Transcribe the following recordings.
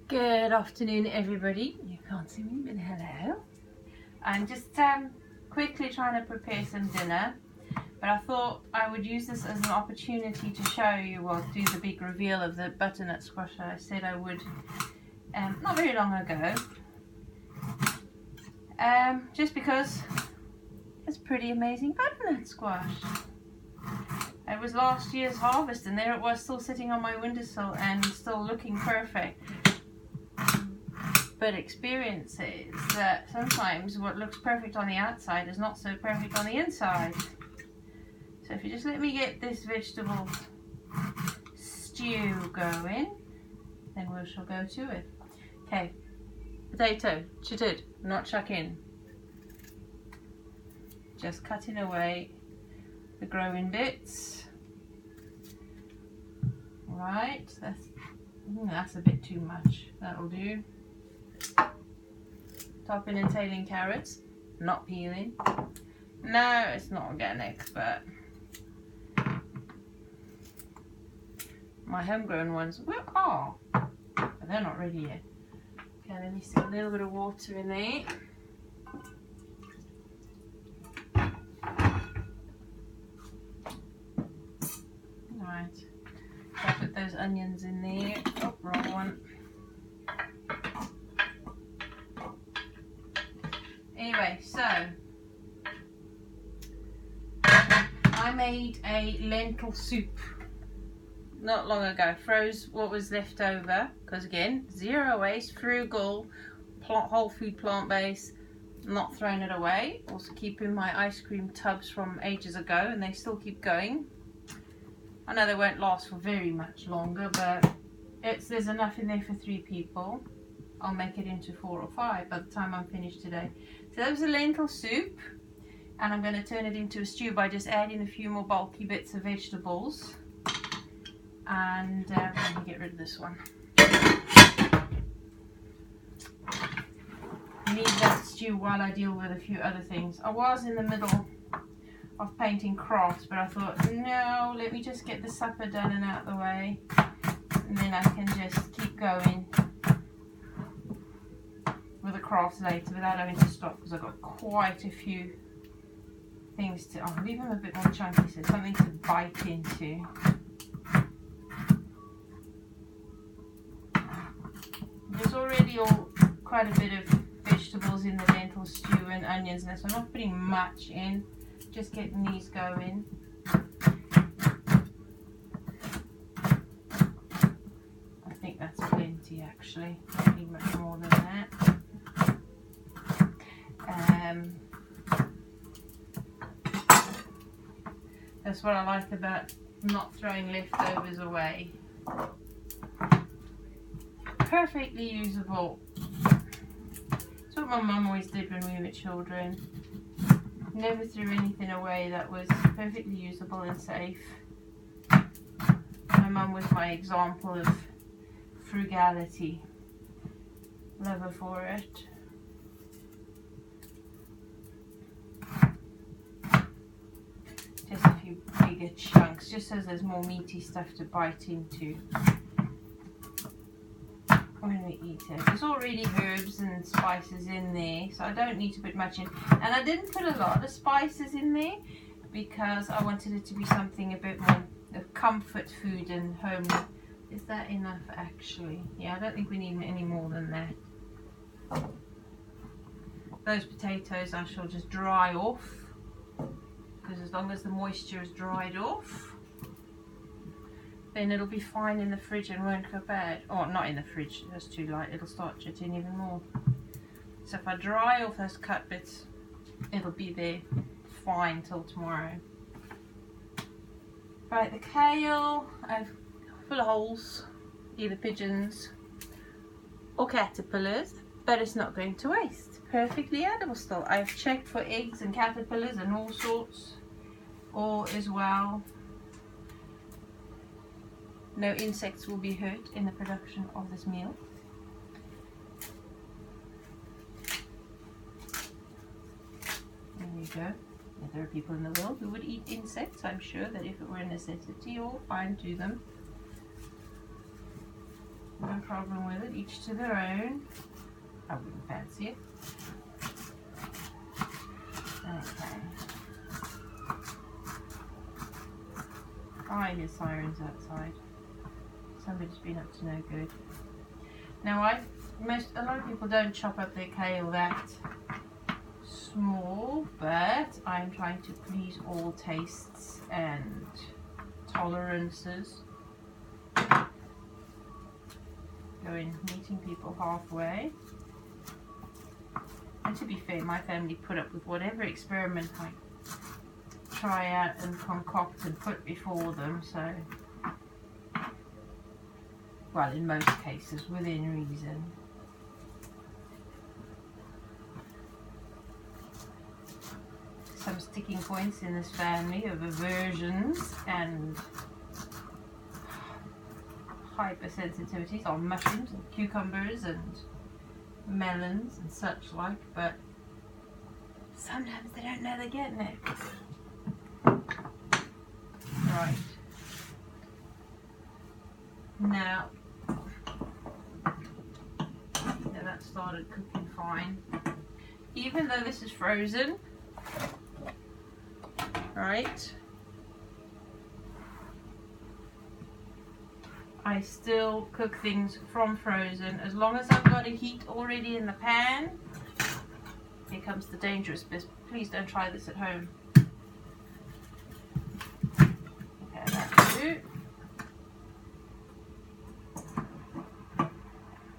Good afternoon, everybody. You can't see me, but hello. I'm just quickly trying to prepare some dinner, but I thought I would use this as an opportunity to show you, well, do the big reveal of the butternut squash that I said I would not very long ago. Just because it's pretty amazing butternut squash. It was last year's harvest and there it was, still sitting on my windowsill and still looking perfect. But experience is that sometimes what looks perfect on the outside is not so perfect on the inside. So if you just let me get this vegetable stew going, then we shall go to it. Okay, potato, chitted, not chuck in. Just cutting away the growing bits. Right, that's a bit too much. That'll do. Topping and tailing carrots, not peeling. No, it's not organic, but my homegrown ones are, but they're not ready yet. Okay, let me stick a little bit of water in there. Right, I'll put those onions in there. Oh, wrong one. Anyway, so I made a lentil soup not long ago. Froze what was left over, because again, zero waste, frugal, whole food, plant-based, not throwing it away. Also keeping my ice cream tubs from ages ago, and they still keep going. I know they won't last for very much longer, but there's enough in there for 3 people. I'll make it into 4 or 5 by the time I'm finished today. So that was a lentil soup, and I'm going to turn it into a stew by just adding a few more bulky bits of vegetables. And let me get rid of this one. Need that stew while I deal with a few other things. I was in the middle of painting crafts, but I thought, no, let me just get the supper done and out of the way, and then I can just keep going with the crafts later without having to stop, because I've got quite a few things to, I'll leave them a bit more chunky so something to bite into. There's already quite a bit of vegetables in the lentil stew and onions and so I'm not putting much in, just getting these going. I think that's plenty actually, don't need much more than that. That's what I like about not throwing leftovers away. Perfectly usable. That's what my mum always did when we were children. Never threw anything away that was perfectly usable and safe. My mum was my example of frugality. Love her for it. Just a few bigger chunks, just so there's more meaty stuff to bite into when we eat it. There's already herbs and spices in there, so I don't need to put much in. And I didn't put a lot of spices in there because I wanted it to be something a bit more of comfort food and home. Is that enough actually? Yeah, I don't think we need any more than that. Those potatoes I shall just dry off, because as long as the moisture is dried off, then it'll be fine in the fridge and won't go bad. Oh, not in the fridge, that's too light, it'll start jutting even more. So if I dry off those cut bits, it'll be there fine till tomorrow. Right, the kale, I've full of holes, either pigeons or caterpillars, but it's not going to waste. Perfectly edible still. I've checked for eggs and caterpillars and all sorts, all as well. No insects will be hurt in the production of this meal. There you go. If there are people in the world who would eat insects, I'm sure that if it were a necessity or fine to them, No problem with it, each to their own. I wouldn't fancy it. Okay. I hear sirens outside. Somebody's been up to no good. Now a lot of people don't chop up their kale that small, but I'm trying to please all tastes and tolerances. Going meeting people halfway. And to be fair, my family put up with whatever experiment I try out and concoct and put before them, so well, in most cases within reason. Some sticking points in this family of aversions and hypersensitivities on mushrooms and cucumbers and melons and such like, but sometimes they don't know they're getting it. Right. Now that started cooking fine. Even though this is frozen, right, I still cook things from frozen. As long as I've got a heat already in the pan. Here comes the dangerous bit. Please don't try this at home. Okay, that'll do.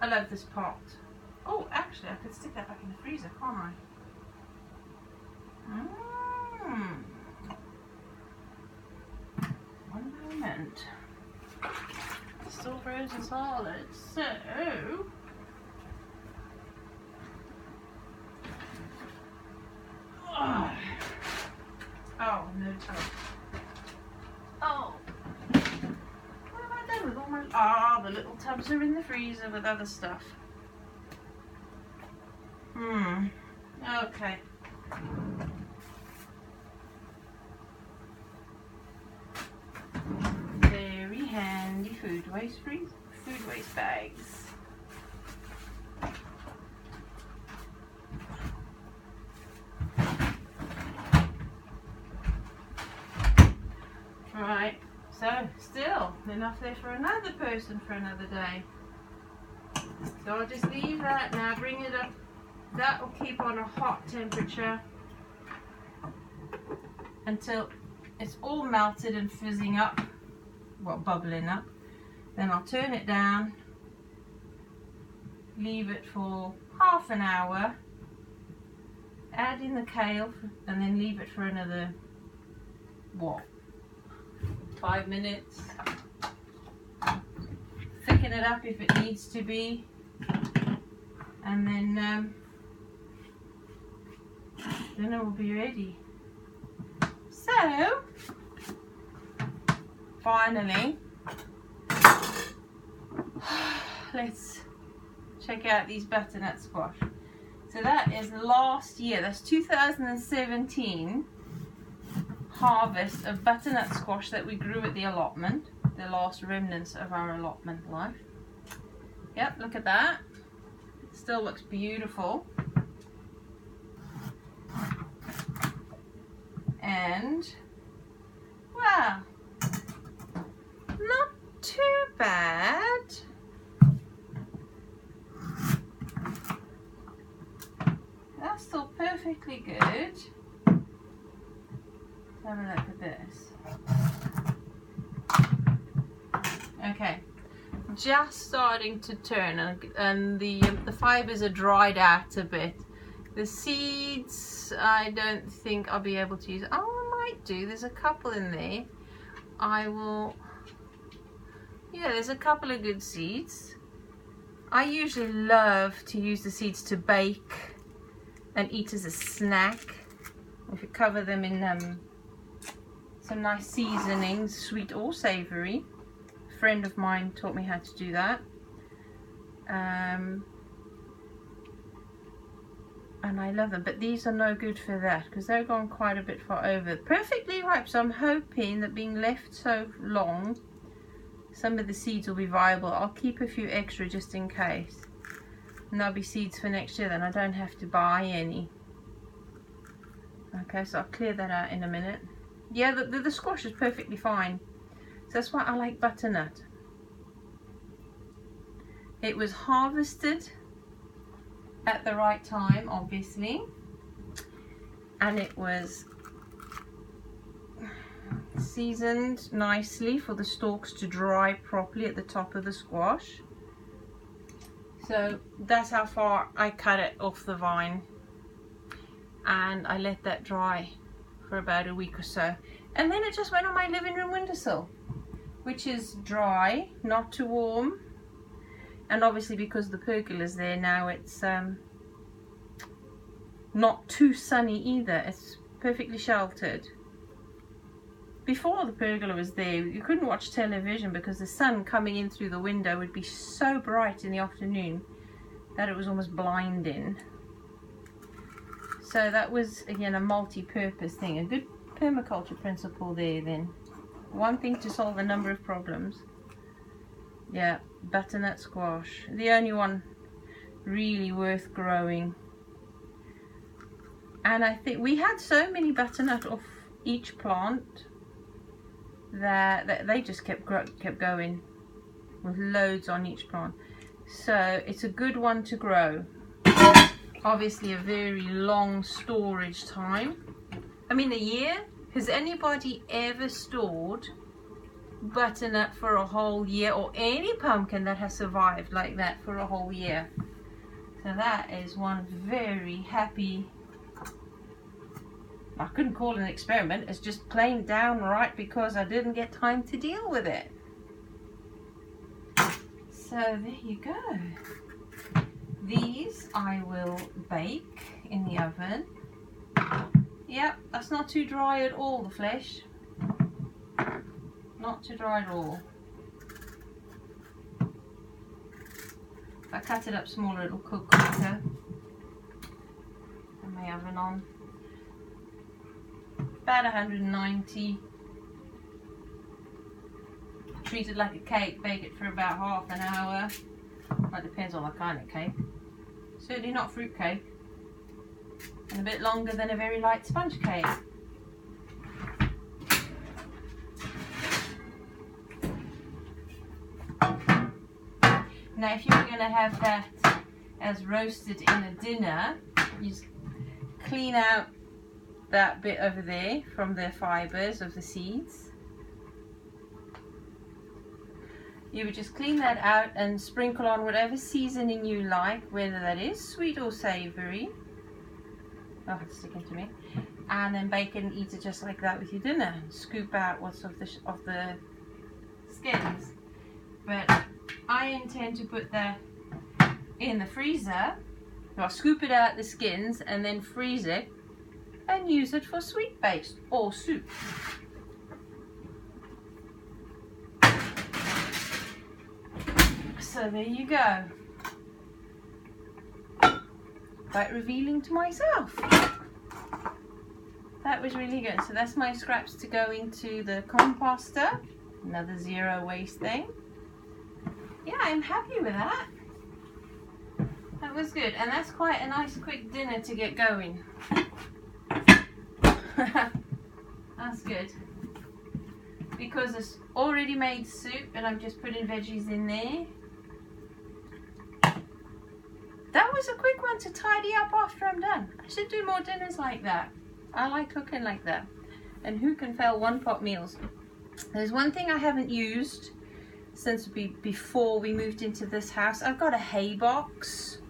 I love this pot. Oh, actually, I could stick that back in the freezer, can't I? One moment. Still frozen solid, so oh no time. Oh, what have I done with all my the little tubs are in the freezer with other stuff. Okay. Very handy food waste bags. Right, so still enough there for another person for another day. So I'll just leave that now, bring it up. That will keep on a hot temperature until it's all melted and fizzing up, well, bubbling up. Then I'll turn it down, leave it for half an hour, add in the kale, and then leave it for another, what, 5 minutes. Thicken it up if it needs to be, and then dinner will be ready. So, finally, let's check out these butternut squash. So that is last year, that's 2017 harvest of butternut squash that we grew at the allotment, the last remnants of our allotment life. Yep, look at that. Still looks beautiful. And, wow, not too bad. That's still perfectly good. Let's have a look at this. Okay, just starting to turn, and the fibers are dried out a bit. The seeds, I don't think I'll be able to use. Oh, I might do. There's a couple in there. I will. Yeah, there's a couple of good seeds. I usually love to use the seeds to bake and eat as a snack. If you cover them in some nice seasonings, sweet or savory. A friend of mine taught me how to do that. And I love them, but these are no good for that because they're gone quite a bit far over. Perfectly ripe, so I'm hoping that being left so long some of the seeds will be viable. I'll keep a few extra just in case. And there'll be seeds for next year, then I don't have to buy any. Okay, so I'll clear that out in a minute. Yeah, the squash is perfectly fine. So that's why I like butternut. It was harvested at the right time, obviously. And it was seasoned nicely for the stalks to dry properly at the top of the squash. So that's how far I cut it off the vine, and I let that dry for about a week or so, and then it just went on my living room windowsill, which is dry, not too warm, and obviously because the pergola's there now, it's not too sunny either. It's perfectly sheltered. Before the pergola was there, you couldn't watch television because the sun coming in through the window would be so bright in the afternoon that it was almost blinding. So that was, again, a multi-purpose thing. A good permaculture principle there then. One thing to solve a number of problems. Yeah, butternut squash. The only one really worth growing. And I think we had so many butternut off each plant that they just kept going with loads on each plant. So it's a good one to grow. Obviously a very long storage time. I mean, a year? Has anybody ever stored butternut for a whole year, or any pumpkin that has survived like that for a whole year? So that is one very happy, I couldn't call it an experiment, it's just plain downright because I didn't get time to deal with it. So there you go. These I will bake in the oven. Yep, that's not too dry at all, the flesh. Not too dry at all. If I cut it up smaller, it'll cook quicker. Put my oven on. About 190. Treat it like a cake, bake it for about half an hour. Well, it depends on the kind of cake. Certainly not fruit cake. And a bit longer than a very light sponge cake. Now if you were going to have that as roasted in a dinner, you just clean out that bit over there from the fibres of the seeds. You would just clean that out and sprinkle on whatever seasoning you like, whether that is sweet or savoury. Oh, it's sticking to me. And then bake it and eat it just like that with your dinner. Scoop out what's of the skins. But I intend to put that in the freezer. So I'll scoop it out the skins and then freeze it and use it for sweet bakes or soup. So there you go. Quite revealing to myself. That was really good. So that's my scraps to go into the composter. Another zero waste thing. Yeah, I'm happy with that. That was good. And that's quite a nice quick dinner to get going. That's good. Because it's already made soup and I'm just putting veggies in there. That was a quick one to tidy up after I'm done. I should do more dinners like that. I like cooking like that. And who can fail one pot meals? There's one thing I haven't used since before we moved into this house. I've got a hay box,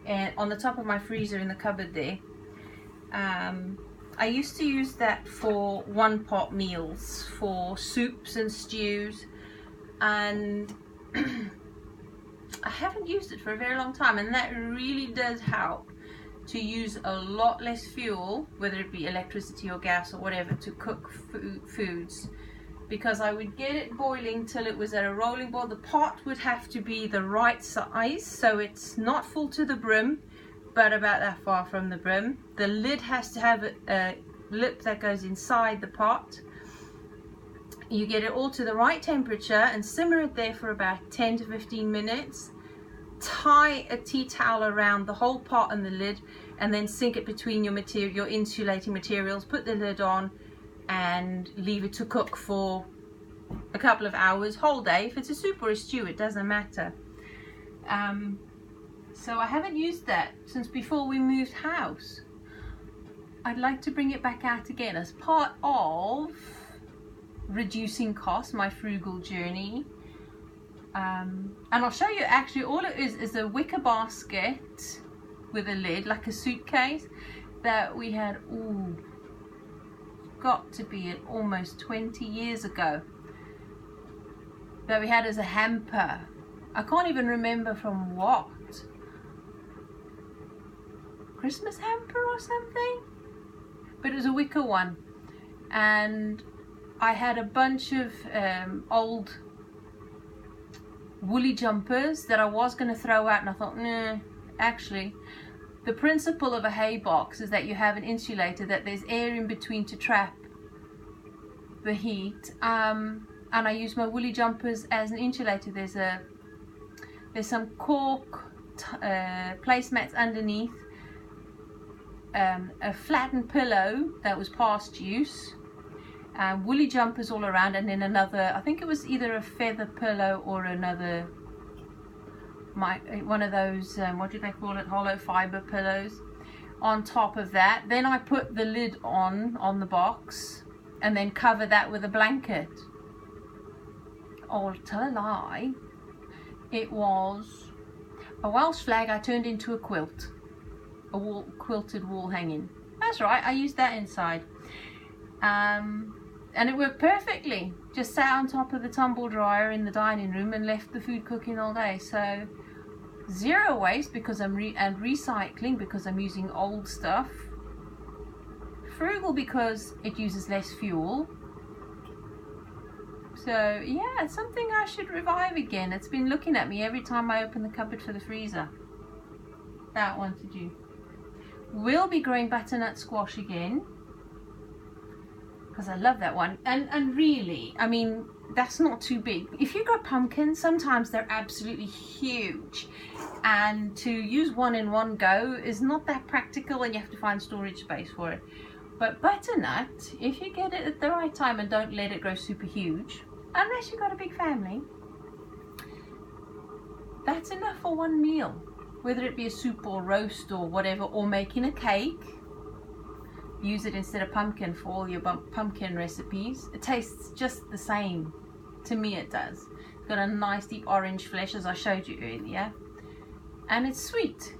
and on the top of my freezer in the cupboard there. I used to use that for one pot meals, for soups and stews, and I haven't used it for a very long time, and that really does help to use a lot less fuel, whether it be electricity or gas or whatever, to cook foods, because I would get it boiling till it was at a rolling boil. The pot would have to be the right size, so it's not full to the brim, but about that far from the brim. The lid has to have a lip that goes inside the pot, You get it all to the right temperature and simmer it there for about 10 to 15 minutes. Tie a tea towel around the whole pot and the lid, and then sink it between your insulating materials. Put the lid on and leave it to cook for a couple of hours, whole day. If it's a soup or a stew, it doesn't matter. So I haven't used that since before we moved house. I'd like to bring it back out again as part of reducing costs, my frugal journey. And I'll show you, actually all it is a wicker basket with a lid, like a suitcase, that we had, got to be almost 20 years ago, that we had as a hamper. I can't even remember from what. Christmas hamper or something? But it was a wicker one. And I had a bunch of old woolly jumpers that I was going to throw out, and I thought, nah, actually, the principle of a hay box is that you have an insulator, that there's air in between to trap the heat. And I use my woolly jumpers as an insulator. There's some cork placemats underneath, a flattened pillow that was past use, woolly jumpers all around, and then another, I think it was either a feather pillow or another, one of those, what do they call it, hollow fiber pillows on top of that. Then I put the lid on the box and then cover that with a blanket. Or tell a lie, it was a Welsh flag I turned into a quilt, a quilted wall hanging. That's right, I used that inside. And it worked perfectly. Just sat on top of the tumble dryer in the dining room and left the food cooking all day. So zero waste because and recycling because I'm using old stuff. Frugal because it uses less fuel. So yeah, it's something I should revive again. It's been looking at me every time I open the cupboard for the freezer. That one to do. We'll be growing butternut squash again, because I love that one. And really, I mean, that's not too big. If you grow pumpkins, sometimes they're absolutely huge, and to use one in one go is not that practical, and you have to find storage space for it. But butternut, if you get it at the right time and don't let it grow super huge, unless you've got a big family, that's enough for one meal. Whether it be a soup or roast or whatever, or making a cake. Use it instead of pumpkin for all your pumpkin recipes. It tastes just the same. To me it does. It's got a nice deep orange flesh, as I showed you earlier. And it's sweet.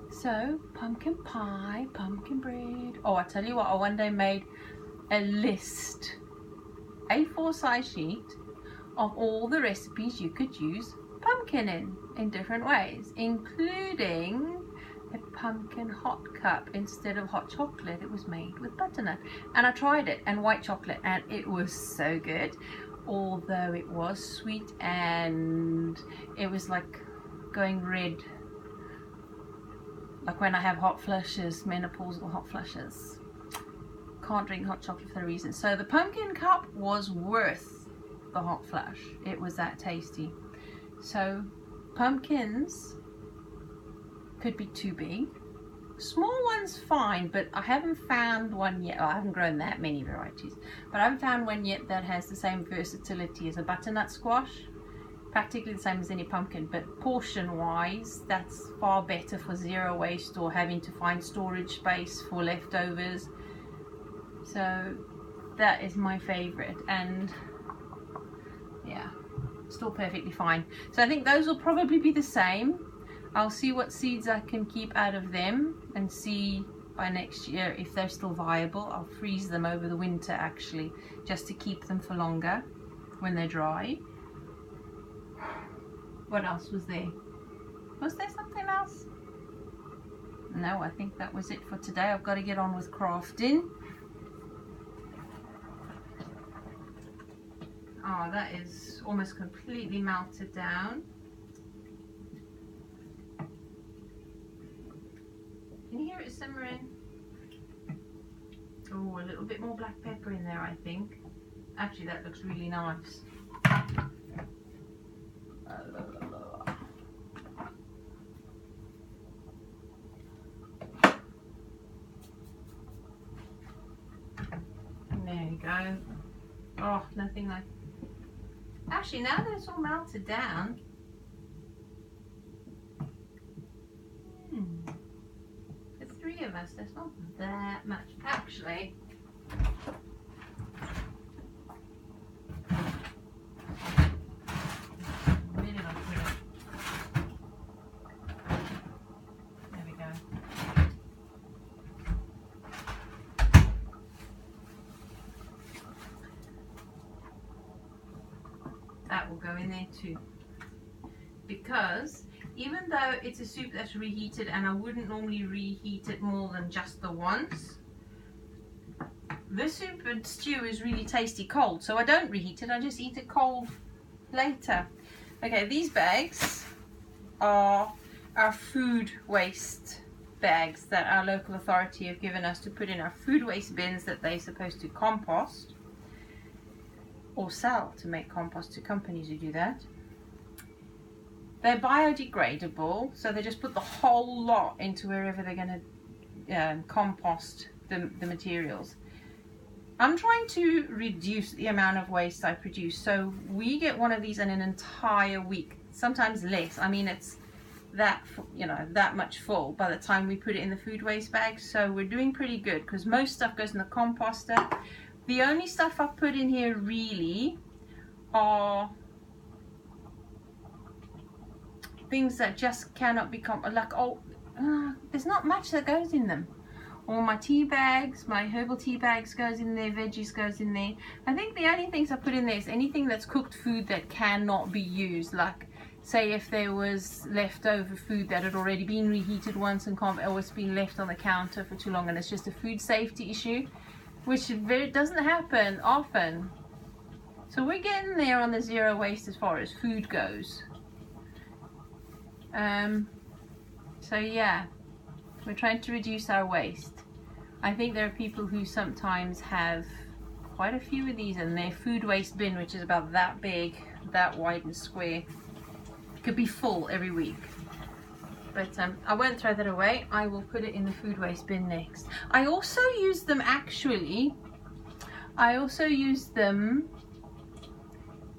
So, pumpkin pie, pumpkin bread. Oh, I tell you what, I one day made a list, A4 size sheet, of all the recipes you could use pumpkin in different ways, including a pumpkin hot cup. Instead of hot chocolate, it was made with butternut. And I tried it, and white chocolate, and it was so good. Although it was sweet, and it was like going red. Like when I have hot flushes, menopausal hot flushes. Can't drink hot chocolate for a reason. So the pumpkin cup was worth the hot flush. It was that tasty. So pumpkins could be too big. Small ones fine, but I haven't found one yet. I haven't grown that many varieties, but I haven't found one yet that has the same versatility as a butternut squash. Practically the same as any pumpkin, but portion wise, that's far better for zero waste or having to find storage space for leftovers. So that is my favorite, and yeah, still perfectly fine. So I think those will probably be the same. I'll see what seeds I can keep out of them and see by next year if they're still viable. I'll freeze them over the winter actually, just to keep them for longer when they're dry. What else was there? Was there something else? No, I think that was it for today. I've got to get on with crafting. Oh, that is almost completely melted down. Can you hear it simmering? Oh, a little bit more black pepper in there, I think. Actually, that looks really nice. There you go. Oh, nothing like... Actually, now that it's all melted down, for 3 of us, that's not that much. Actually, where did I put it? There we go. That will go in there too, because even though it's a soup that's reheated, and I wouldn't normally reheat it more than just the once, this soup and stew is really tasty cold, so I don't reheat it, I just eat it cold later. Okay, these bags are our food waste bags that our local authority have given us to put in our food waste bins that they're supposed to compost or sell to make compost to companies who do that. They're biodegradable, so they just put the whole lot into wherever they're going to compost the materials. I'm trying to reduce the amount of waste I produce, so we get one of these in an entire week, sometimes less. I mean, it's that, you know, that much full by the time we put it in the food waste bag, so we're doing pretty good because most stuff goes in the composter. The only stuff I put in here really are things that just cannot be there's not much that goes in them. All my tea bags, my herbal tea bags goes in there, veggies goes in there. I think the only things I put in there is anything that's cooked food that cannot be used, like say if there was leftover food that had already been reheated once and or it's been left on the counter for too long and it's just a food safety issue, which doesn't happen often. So we're getting there on the zero waste as far as food goes. So yeah, we're trying to reduce our waste. I think there are people who sometimes have quite a few of these in their food waste bin, which is about that big, that wide and square. It could be full every week. But I won't throw that away. I will put it in the food waste bin next. I also use them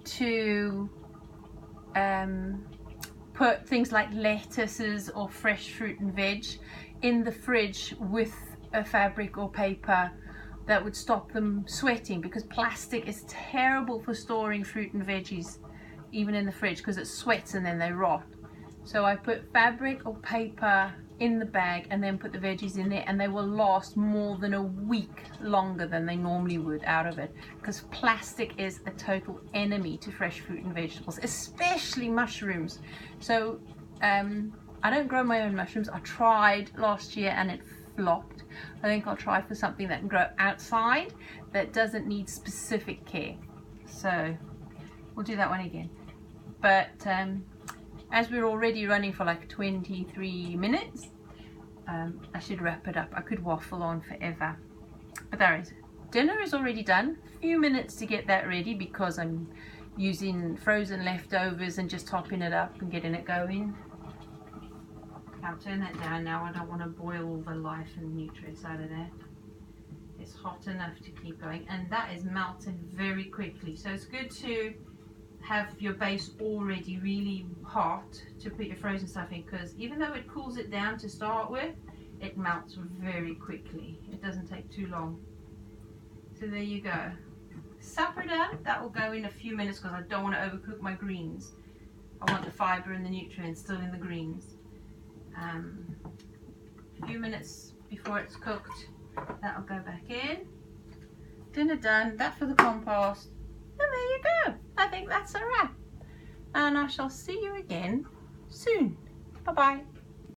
to put things like lettuces or fresh fruit and veg in the fridge with a fabric or paper that would stop them sweating, because plastic is terrible for storing fruit and veggies even in the fridge because it sweats and then they rot. So I put fabric or paper in the bag and then put the veggies in there, and they will last more than a week longer than they normally would out of it, because plastic is a total enemy to fresh fruit and vegetables, especially mushrooms. So I don't grow my own mushrooms. I tried last year and it flopped. I think I'll try for something that can grow outside that doesn't need specific care. So we'll do that one again. But as we're already running for like 23 minutes, I should wrap it up. I could waffle on forever. But there is. Dinner is already done. A few minutes to get that ready because I'm using frozen leftovers and just topping it up and getting it going. I'll turn that down now. I don't want to boil all the life and nutrients out of that. It's hot enough to keep going, and that is melting very quickly. So it's good to have your base already really hot to put your frozen stuff in, because even though it cools it down to start with, it melts very quickly. It doesn't take too long. So there you go. Supper done. That will go in a few minutes because I don't want to overcook my greens. I want the fibre and the nutrients still in the greens. A few minutes before it's cooked, that'll go back in. Dinner done. That for the compost. And there you go. I think that's a wrap. And I shall see you again soon. Bye bye.